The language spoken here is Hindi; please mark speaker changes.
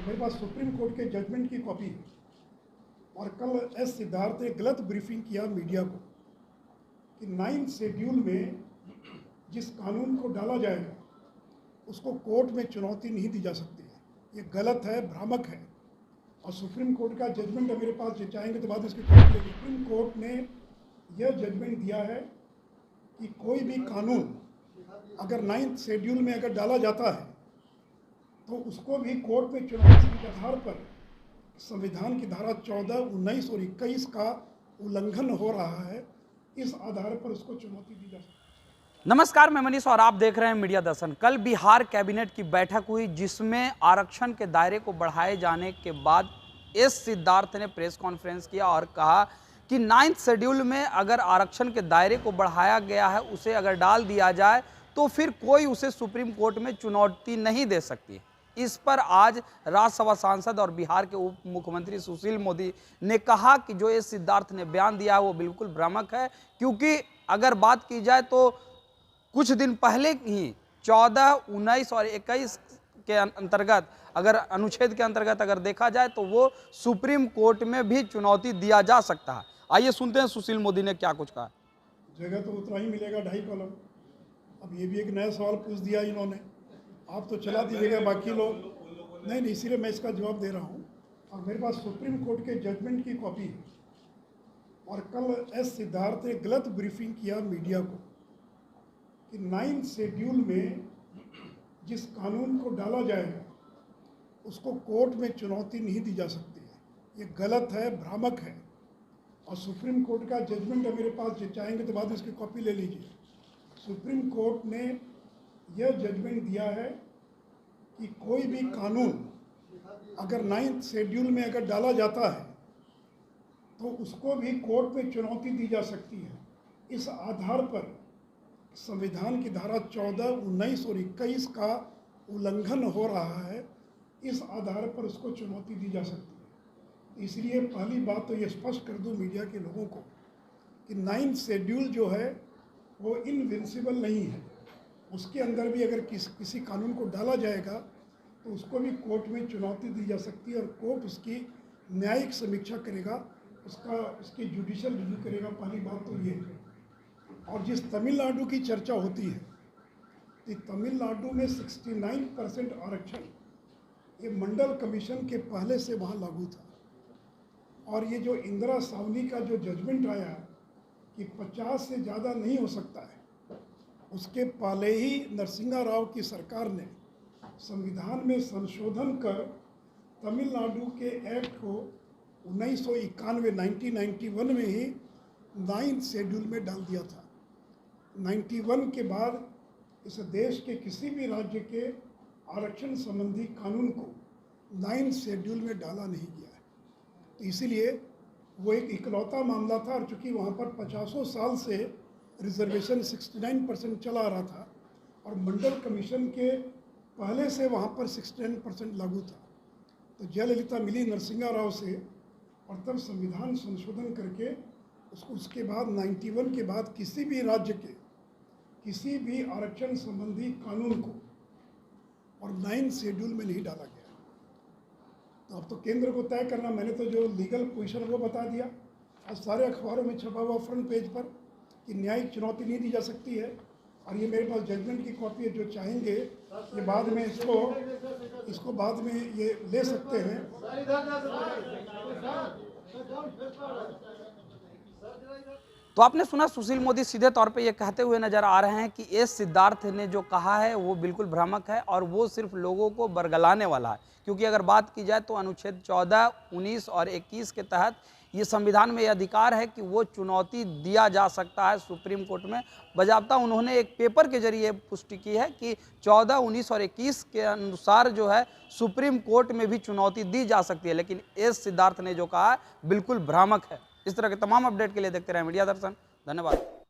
Speaker 1: मेरे पास सुप्रीम कोर्ट के जजमेंट की कॉपी है और कल एस सिद्धार्थ ने गलत ब्रीफिंग किया मीडिया को कि 9 शेड्यूल में जिस कानून को डाला जाएगा उसको कोर्ट में चुनौती नहीं दी जा सकती है। ये गलत है, भ्रामक है। और सुप्रीम कोर्ट का जजमेंट है मेरे पास, जो चाहेंगे तो बाद इसकी कॉपी लेंगे। सुप्रीम कोर्ट ने यह जजमेंट दिया है कि कोई भी कानून अगर 9 शेड्यूल में अगर डाला जाता है तो उसको भी कोर्ट में चुनौती के आधार पर संविधान की धारा 14, 19 और 21 का उल्लंघन हो रहा है, इस आधार पर उसको चुनौती दी जा सकती है।
Speaker 2: नमस्कार, मैं मनीष और आप देख रहे हैं मीडिया दर्शन। कल बिहार कैबिनेट की बैठक हुई जिसमें आरक्षण के दायरे को बढ़ाए जाने के बाद एस सिद्धार्थ ने प्रेस कॉन्फ्रेंस किया और कहा कि 9th शेड्यूल में अगर आरक्षण के दायरे को बढ़ाया गया है, उसे अगर डाल दिया जाए तो फिर कोई उसे सुप्रीम कोर्ट में चुनौती नहीं दे सकती। इस पर आज राज्यसभा सांसद और बिहार के उप मुख्यमंत्री सुशील मोदी ने कहा कि जो एस सिद्धार्थ ने बयान दिया है वो बिल्कुल भ्रामक है, क्योंकि अगर बात की जाए तो कुछ दिन पहले ही 14, 19 और 21 के अंतर्गत अगर अनुच्छेद के अंतर्गत अगर देखा जाए तो वो सुप्रीम कोर्ट में भी चुनौती दिया जा सकता है। आइए सुनते हैं सुशील मोदी ने क्या कुछ कहा।
Speaker 1: जगह तो उतना ही मिलेगा, 2.5 कॉलम। अब ये भी एक नया सवाल पूछ दिया इन्होंने, आप तो चला दीजिएगा, बाकी लोग नहीं, इसीलिए मैं इसका जवाब दे रहा हूँ। और मेरे पास सुप्रीम कोर्ट के जजमेंट की कॉपी है और कल एस सिद्धार्थ ने गलत ब्रीफिंग किया मीडिया को कि 9 शेड्यूल में जिस कानून को डाला जाएगा उसको कोर्ट में चुनौती नहीं दी जा सकती है। ये गलत है, भ्रामक है। और सुप्रीम कोर्ट का जजमेंट है मेरे पास, जो चाहेंगे तो बाद इसकी कॉपी ले लीजिए। सुप्रीम कोर्ट ने यह जजमेंट दिया है कि कोई भी कानून अगर 9th शेड्यूल में अगर डाला जाता है तो उसको भी कोर्ट में चुनौती दी जा सकती है। इस आधार पर संविधान की धारा 14, 19 और 21 का उल्लंघन हो रहा है, इस आधार पर उसको चुनौती दी जा सकती है। इसलिए पहली बात तो ये स्पष्ट कर दूं मीडिया के लोगों को कि 9th शेड्यूल जो है वो इनविंसिबल नहीं है। उसके अंदर भी अगर किसी कानून को डाला जाएगा तो उसको भी कोर्ट में चुनौती दी जा सकती है और कोर्ट उसकी न्यायिक समीक्षा करेगा, उसकी जुडिशियल रिव्यू करेगा। पहली बात तो ये है। और जिस तमिलनाडु की चर्चा होती है कि तमिलनाडु में 69% आरक्षण ये मंडल कमीशन के पहले से वहाँ लागू था, और ये जो इंदिरा सावनी का जो जजमेंट आया कि 50 से ज़्यादा नहीं हो सकता है, उसके पहले ही नरसिंहा राव की सरकार ने संविधान में संशोधन कर तमिलनाडु के एक्ट को 1991 में ही 9th शेड्यूल में डाल दिया था। 91 के बाद इस देश के किसी भी राज्य के आरक्षण संबंधी कानून को 9th शेड्यूल में डाला नहीं गया है। तो इसीलिए वो एक इकलौता मामला था, और चूँकि वहाँ पर 50 साल से रिजर्वेशन 69% चला आ रहा था और मंडल कमीशन के पहले से वहाँ पर 69% लागू था, तो जयललिता मिली नरसिंहा राव से और तब संविधान संशोधन करके उसके बाद 91 के बाद किसी भी राज्य के किसी भी आरक्षण संबंधी कानून को और 9th शेड्यूल में नहीं डाला गया। तो अब तो केंद्र को तय करना, मैंने तो जो लीगल पोजीशन वो बता दिया। आज सारे अखबारों में छपा हुआ फ्रंट पेज पर कि न्यायिक चुनौती नहीं दी जा सकती है। और ये मेरे पास जजमेंट की कॉपी है, जो चाहेंगे ये बाद में इसको बाद में ये ले सकते हैं।
Speaker 2: तो आपने सुना, सुशील मोदी सीधे तौर पे ये कहते हुए नजर आ रहे हैं कि एस सिद्धार्थ ने जो कहा है वो बिल्कुल भ्रामक है और वो सिर्फ लोगों को बरगलाने वाला है। क्योंकि अगर बात की जाए तो अनुच्छेद 14, 19 और 21 के तहत ये संविधान में यह अधिकार है कि वो चुनौती दिया जा सकता है सुप्रीम कोर्ट में। बजाबता उन्होंने एक पेपर के जरिए पुष्टि की है कि 14, 19 और 21 के अनुसार जो है सुप्रीम कोर्ट में भी चुनौती दी जा सकती है, लेकिन एस सिद्धार्थ ने जो कहा है बिल्कुल भ्रामक है। इस तरह के तमाम अपडेट के लिए देखते रहे मीडिया दर्शन। धन्यवाद।